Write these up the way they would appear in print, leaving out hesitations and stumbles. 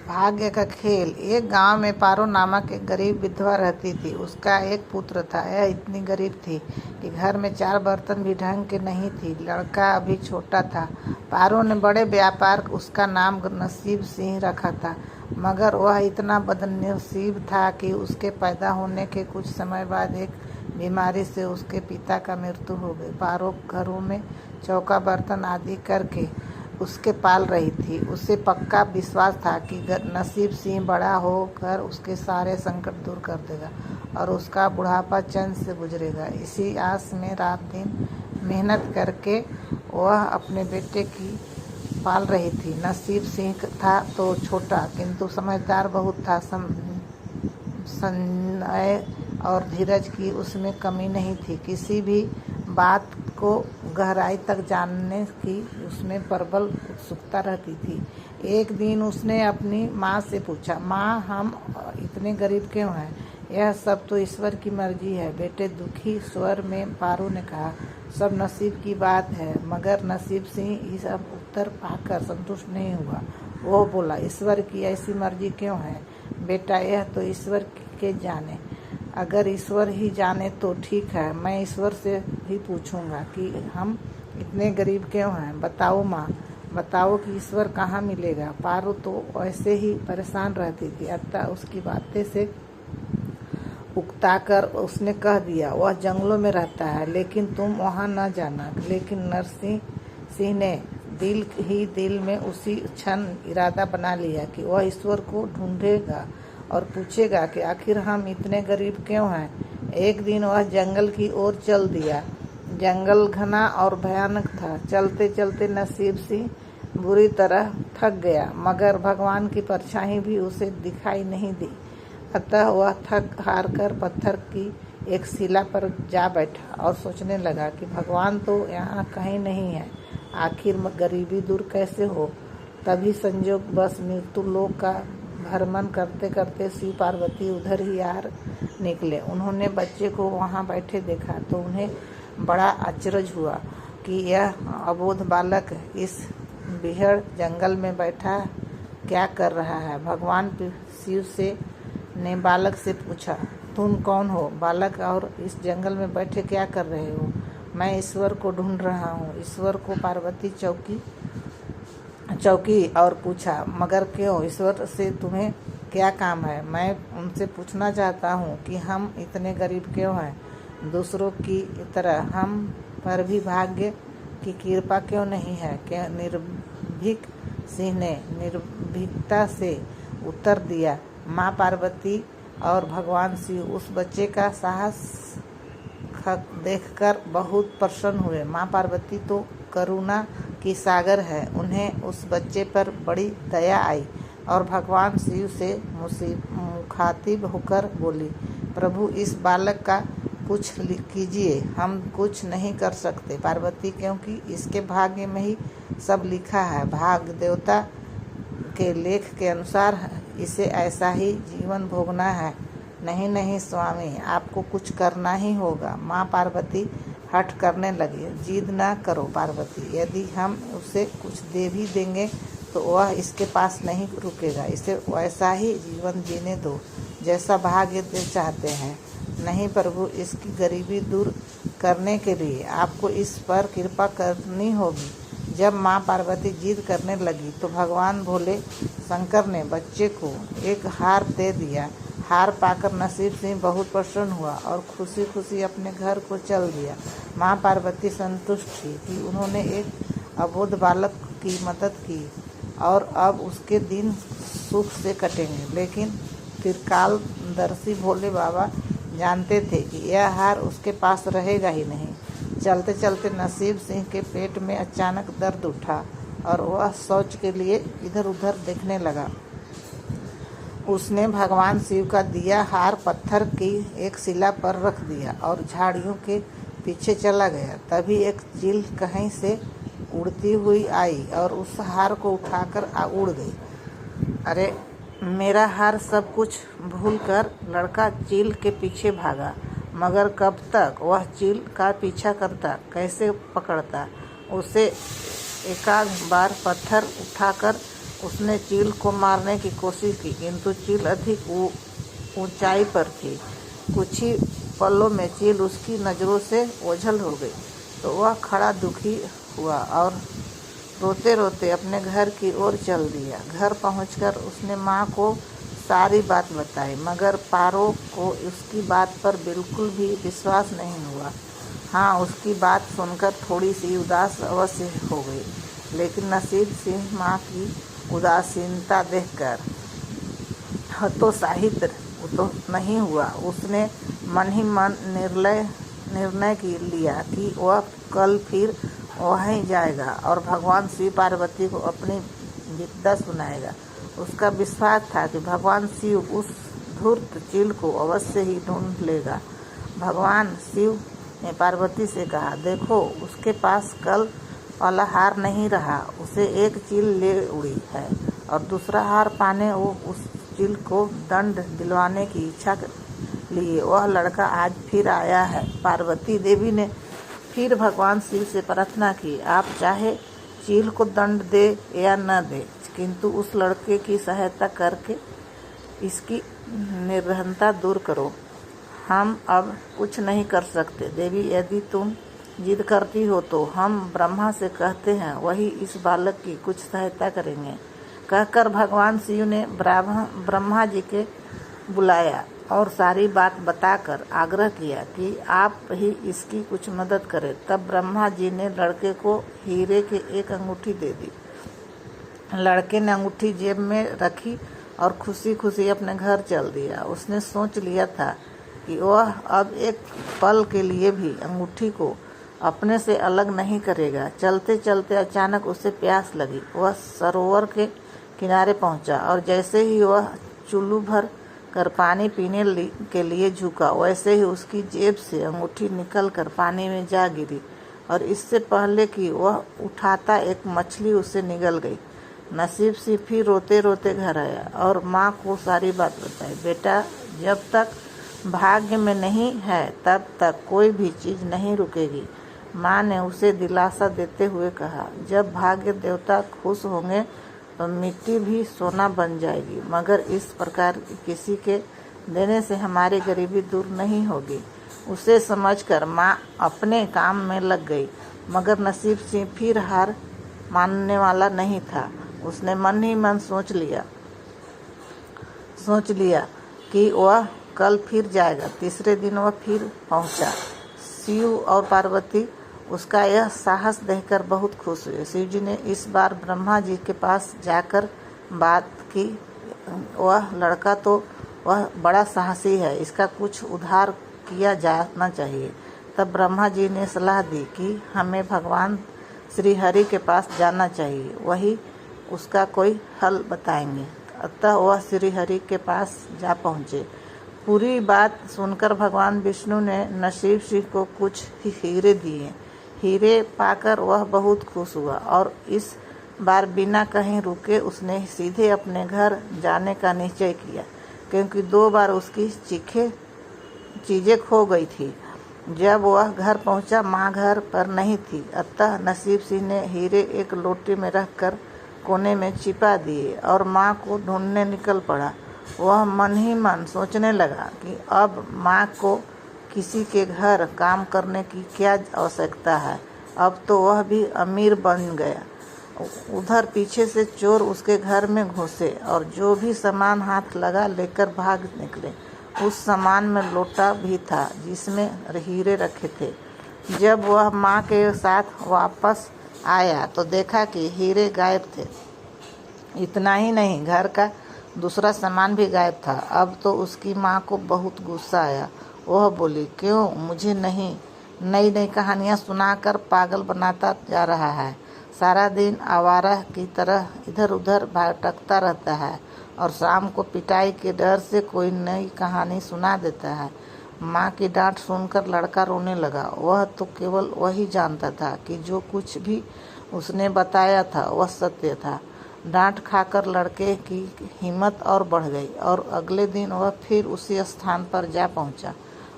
भाग्य का खेल। एक गांव में पारो नामक एक गरीब विधवा रहती थी। उसका एक पुत्र था। यह इतनी गरीब थी कि घर में 4 बर्तन भी ढंग के नहीं थी। लड़का अभी छोटा था। पारो ने बड़े व्यापार उसका नाम नसीब सिंह रखा था, मगर वह इतना बदनसीब था कि उसके पैदा होने के कुछ समय बाद एक बीमारी से उसके पिता का मृत्यु हो गई। पारो घरों में चौका बर्तन आदि करके उसके पाल रही थी। उसे पक्का विश्वास था कि नसीब सिंह बड़ा होकर उसके सारे संकट दूर कर देगा और उसका बुढ़ापा चैन से गुजरेगा। इसी आस में रात दिन मेहनत करके वह अपने बेटे की पाल रही थी। नसीब सिंह था तो छोटा, किंतु समझदार बहुत था। संयम और धीरज की उसमें कमी नहीं थी। किसी भी बात को गहराई तक जानने की उसमें प्रबल उत्सुकता रहती थी। एक दिन उसने अपनी माँ से पूछा, माँ, हम इतने गरीब क्यों हैं? यह सब तो ईश्वर की मर्जी है। बेटे दुखी स्वर में पारो ने कहा, सब नसीब की बात है। मगर नसीब सिंह इस उत्तर पाकर संतुष्ट नहीं हुआ। वो बोला, ईश्वर की ऐसी मर्जी क्यों है? बेटा, यह तो ईश्वर के जाने। अगर ईश्वर ही जाने तो ठीक है, मैं ईश्वर से भी पूछूंगा कि हम इतने गरीब क्यों हैं। बताओ माँ, बताओ कि ईश्वर कहाँ मिलेगा। पारो तो ऐसे ही परेशान रहती थी, अतः उसकी बातें से उकताकर उसने कह दिया, वह जंगलों में रहता है, लेकिन तुम वहाँ न जाना। लेकिन नरसिंह सिंह ने दिल ही दिल में उसी क्षण इरादा बना लिया कि वह ईश्वर को ढूंढेगा और पूछेगा कि आखिर हम इतने गरीब क्यों हैं। एक दिन वह जंगल की ओर चल दिया। जंगल घना और भयानक था। चलते चलते नसीब सिंह बुरी तरह थक गया, मगर भगवान की परछाई भी उसे दिखाई नहीं दी। अतः वह थक हार कर पत्थर की एक शिला पर जा बैठा और सोचने लगा कि भगवान तो यहाँ कहीं नहीं है। आखिर गरीबी दूर कैसे हो। तभी संजोग बस मृत्यु लोक का भ्रमण करते करते शिव पार्वती उधर ही आ निकले। उन्होंने बच्चे को वहाँ बैठे देखा तो उन्हें बड़ा आश्चर्य हुआ कि यह अबोध बालक इस बीहड़ जंगल में बैठा क्या कर रहा है। भगवान शिव से ने बालक से पूछा, तुम कौन हो बालक, और इस जंगल में बैठे क्या कर रहे हो? मैं ईश्वर को ढूंढ रहा हूँ। ईश्वर को पार्वती चौकी और पूछा, मगर क्यों? ईश्वर से तुम्हें क्या काम है? मैं उनसे पूछना चाहता हूँ कि हम इतने गरीब क्यों हैं। दूसरों की तरह हम पर भी भाग्य की कृपा क्यों नहीं है? क्या निर्भीक सिंह ने निर्भीकता से उत्तर दिया। माँ पार्वती और भगवान शिव उस बच्चे का साहस देखकर बहुत प्रसन्न हुए। माँ पार्वती तो करुणा की सागर है। उन्हें उस बच्चे पर बड़ी दया आई और भगवान शिव से मुखातिब होकर बोली, प्रभु, इस बालक का कुछ कीजिए। हम कुछ नहीं कर सकते पार्वती, क्योंकि इसके भाग्य में ही सब लिखा है। भाग्य देवता के लेख के अनुसार इसे ऐसा ही जीवन भोगना है। नहीं नहीं स्वामी, आपको कुछ करना ही होगा। माँ पार्वती हठ करने लगी। जिद न करो पार्वती, यदि हम उसे कुछ दे भी देंगे तो वह इसके पास नहीं रुकेगा। इसे वैसा ही जीवन जीने दो जैसा भाग्य देव चाहते हैं। नहीं प्रभु, इसकी गरीबी दूर करने के लिए आपको इस पर कृपा करनी होगी। जब माँ पार्वती जिद करने लगी तो भगवान भोले शंकर ने बच्चे को एक हार दे दिया। हार पाकर नसीब सिंह बहुत प्रसन्न हुआ और खुशी खुशी अपने घर को चल दिया। माँ पार्वती संतुष्ट थी कि उन्होंने एक अबोध बालक की मदद की और अब उसके दिन सुख से कटेंगे। लेकिन त्रिकालदर्शी भोले बाबा जानते थे कि यह हार उसके पास रहेगा ही नहीं। चलते चलते नसीब सिंह के पेट में अचानक दर्द उठा और वह शौच के लिए इधर उधर देखने लगा। उसने भगवान शिव का दिया हार पत्थर की एक शिला पर रख दिया और झाड़ियों के पीछे चला गया। तभी एक चील कहीं से उड़ती हुई आई और उस हार को उठाकर उड़ गई। अरे, मेरा हार! सब कुछ भूलकर लड़का चील के पीछे भागा, मगर कब तक वह चील का पीछा करता, कैसे पकड़ता? उसे एकाध बार पत्थर उठाकर उसने चील को मारने की कोशिश की, किंतु चील अधिक ऊंचाई पर थी। कुछ ही पलों में चील उसकी नज़रों से ओझल हो गई, तो वह खड़ा दुखी हुआ और रोते रोते अपने घर की ओर चल दिया। घर पहुंचकर उसने माँ को सारी बात बताई, मगर पारो को उसकी बात पर बिल्कुल भी विश्वास नहीं हुआ। हाँ, उसकी बात सुनकर थोड़ी सी उदास अवश्य हो गई, लेकिन नसीब सिंह माँ की उदासीनता देखकर हतोत्साहित तो नहीं हुआ। उसने मन ही मन निर्णय लिया कि वह कल फिर वहीं जाएगा और भगवान शिव पार्वती को अपनी विद्या सुनाएगा। उसका विश्वास था कि भगवान शिव उस धूर्त चील को अवश्य ही ढूंढ लेगा। भगवान शिव ने पार्वती से कहा, देखो, उसके पास कल वाला हार नहीं रहा, उसे एक चील ले उड़ी है और दूसरा हार पाने वो उस चील को दंड दिलवाने की इच्छा लिए वह लड़का आज फिर आया है। पार्वती देवी ने फिर भगवान शिव से प्रार्थना की, आप चाहे चील को दंड दे या न दे, किंतु उस लड़के की सहायता करके इसकी निर्धनता दूर करो। हम अब कुछ नहीं कर सकते देवी, यदि तुम जिद करती हो तो हम ब्रह्मा से कहते हैं, वही इस बालक की कुछ सहायता करेंगे। कहकर भगवान शिव ने ब्रह्मा जी के बुलाया और सारी बात बताकर आग्रह किया कि आप ही इसकी कुछ मदद करें। तब ब्रह्मा जी ने लड़के को हीरे की एक अंगूठी दे दी। लड़के ने अंगूठी जेब में रखी और खुशी खुशी अपने घर चल दिया। उसने सोच लिया था कि वह अब एक पल के लिए भी अंगूठी को अपने से अलग नहीं करेगा। चलते चलते अचानक उसे प्यास लगी। वह सरोवर के किनारे पहुंचा और जैसे ही वह चुल्लू भर कर पानी पीने के लिए झुका, वैसे ही उसकी जेब से अंगूठी निकलकर पानी में जा गिरी और इससे पहले कि वह उठाता एक मछली उससे निगल गई। नसीब से फिर रोते रोते घर आया और माँ को सारी बात बताई। बेटा, जब तक भाग्य में नहीं है तब तक कोई भी चीज़ नहीं रुकेगी। माँ ने उसे दिलासा देते हुए कहा, जब भाग्य देवता खुश होंगे तो मिट्टी भी सोना बन जाएगी, मगर इस प्रकार किसी के देने से हमारी गरीबी दूर नहीं होगी। उसे समझकर माँ अपने काम में लग गई, मगर नसीब सिंह फिर हार मानने वाला नहीं था। उसने मन ही मन सोच लिया कि वह कल फिर जाएगा। तीसरे दिन वह फिर पहुंचा। शिव और पार्वती उसका यह साहस देखकर बहुत खुश हुए। शिव जी ने इस बार ब्रह्मा जी के पास जाकर बात की, वह लड़का तो वह बड़ा साहसी है, इसका कुछ उद्धार किया जाना चाहिए। तब ब्रह्मा जी ने सलाह दी कि हमें भगवान श्री हरि के पास जाना चाहिए, वही उसका कोई हल बताएंगे। अतः वह श्री हरि के पास जा पहुँचे। पूरी बात सुनकर भगवान विष्णु ने नसीब सिंह को कुछ हीरे दिए। हीरे पाकर वह बहुत खुश हुआ और इस बार बिना कहीं रुके उसने सीधे अपने घर जाने का निश्चय किया, क्योंकि 2 बार उसकी चीज़ें खो गई थी। जब वह घर पहुंचा, माँ घर पर नहीं थी। अतः नसीब सिंह ने हीरे एक लोटे में रखकर कोने में छिपा दिए और माँ को ढूंढने निकल पड़ा। वह मन ही मन सोचने लगा कि अब माँ को किसी के घर काम करने की क्या आवश्यकता है, अब तो वह भी अमीर बन गया। उधर पीछे से चोर उसके घर में घुसे और जो भी सामान हाथ लगा लेकर भाग निकले। उस सामान में लोटा भी था जिसमें हीरे रखे थे। जब वह माँ के साथ वापस आया तो देखा कि हीरे गायब थे। इतना ही नहीं, घर का दूसरा सामान भी गायब था। अब तो उसकी माँ को बहुत गुस्सा आया। वह बोली, क्यों मुझे नई नई कहानियाँ सुनाकर पागल बनाता जा रहा है? सारा दिन आवारा की तरह इधर उधर भटकता रहता है और शाम को पिटाई के डर से कोई नई कहानी सुना देता है। माँ की डांट सुनकर लड़का रोने लगा। वह तो केवल वही जानता था कि जो कुछ भी उसने बताया था वह सत्य था। डांट खाकर लड़के की हिम्मत और बढ़ गई और अगले दिन वह फिर उसी स्थान पर जा पहुंचा।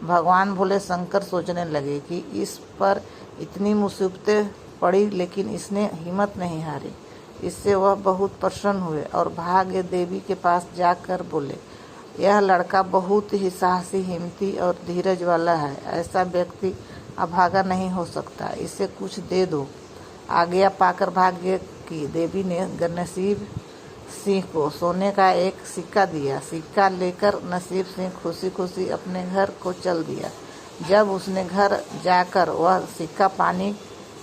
भगवान भोले शंकर सोचने लगे कि इस पर इतनी मुसीबतें पड़ी लेकिन इसने हिम्मत नहीं हारी। इससे वह बहुत प्रसन्न हुए और भाग्य देवी के पास जाकर बोले, यह लड़का बहुत ही साहसी, हिम्मती और धीरज वाला है। ऐसा व्यक्ति अभागा नहीं हो सकता, इसे कुछ दे दो। आज्ञा पाकर भाग्य की देवी ने नसीब सिंह को सोने का एक सिक्का दिया। सिक्का लेकर नसीब सिंह खुशी खुशी अपने घर को चल दिया। जब उसने घर जाकर वह सिक्का पानी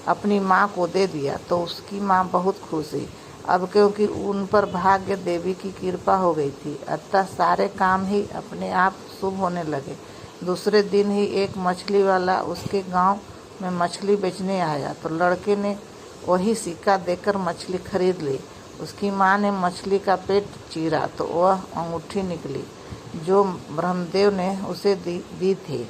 अपनी माँ को दे दिया तो उसकी माँ बहुत खुश हुई। अब क्योंकि उन पर भाग्य देवी की कृपा हो गई थी, अतः सारे काम ही अपने आप शुभ होने लगे। दूसरे दिन ही एक मछली वाला उसके गांव में मछली बेचने आया तो लड़के ने वही सिक्का देकर मछली खरीद ली। उसकी माँ ने मछली का पेट चीरा तो वह अंगूठी निकली जो ब्रह्मदेव ने उसे दी थी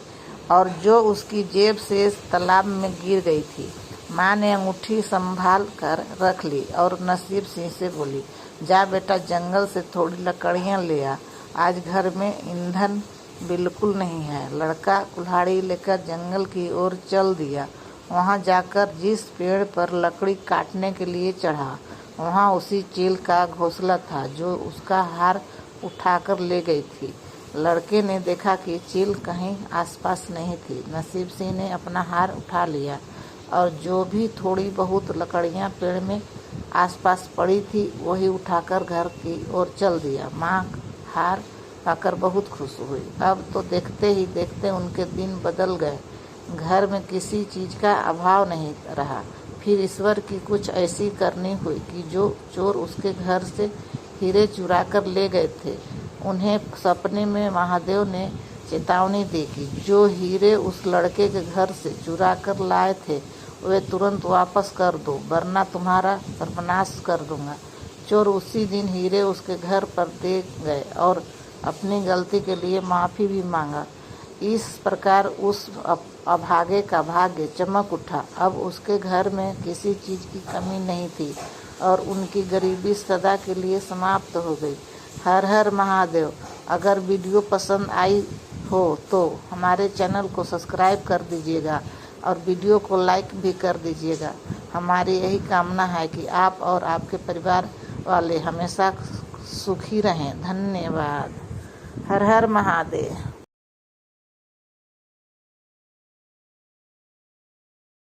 और जो उसकी जेब से तालाब में गिर गई थी। माँ ने अंगूठी संभाल कर रख ली और नसीब सिंह से बोली, जा बेटा, जंगल से थोड़ी लकड़ियाँ ले आ, आज घर में ईंधन बिल्कुल नहीं है। लड़का कुल्हाड़ी लेकर जंगल की ओर चल दिया। वहाँ जाकर जिस पेड़ पर लकड़ी काटने के लिए चढ़ा, वहाँ उसी चील का घोंसला था जो उसका हार उठाकर ले गई थी। लड़के ने देखा कि चील कहीं आसपास नहीं थी। नसीब सिंह ने अपना हार उठा लिया और जो भी थोड़ी बहुत लकड़ियाँ पेड़ में आसपास पड़ी थी वही उठाकर घर की ओर चल दिया। माँ हार पाकर बहुत खुश हुई। अब तो देखते ही देखते उनके दिन बदल गए। घर में किसी चीज़ का अभाव नहीं रहा। फिर ईश्वर की कुछ ऐसी करनी हुई कि जो चोर उसके घर से हीरे चुरा कर ले गए थे, उन्हें सपने में महादेव ने चेतावनी दी कि जो हीरे उस लड़के के घर से चुरा कर लाए थे वे तुरंत वापस कर दो, वरना तुम्हारा सर्वनाश कर दूंगा। चोर उसी दिन हीरे उसके घर पर दे गए और अपनी गलती के लिए माफ़ी भी मांगा। इस प्रकार उस अभागे का भाग्य चमक उठा। अब उसके घर में किसी चीज़ की कमी नहीं थी और उनकी गरीबी सदा के लिए समाप्त हो गई। हर हर महादेव। अगर वीडियो पसंद आई हो तो हमारे चैनल को सब्सक्राइब कर दीजिएगा और वीडियो को लाइक भी कर दीजिएगा। हमारी यही कामना है कि आप और आपके परिवार वाले हमेशा सुखी रहें। धन्यवाद। हर हर महादेव।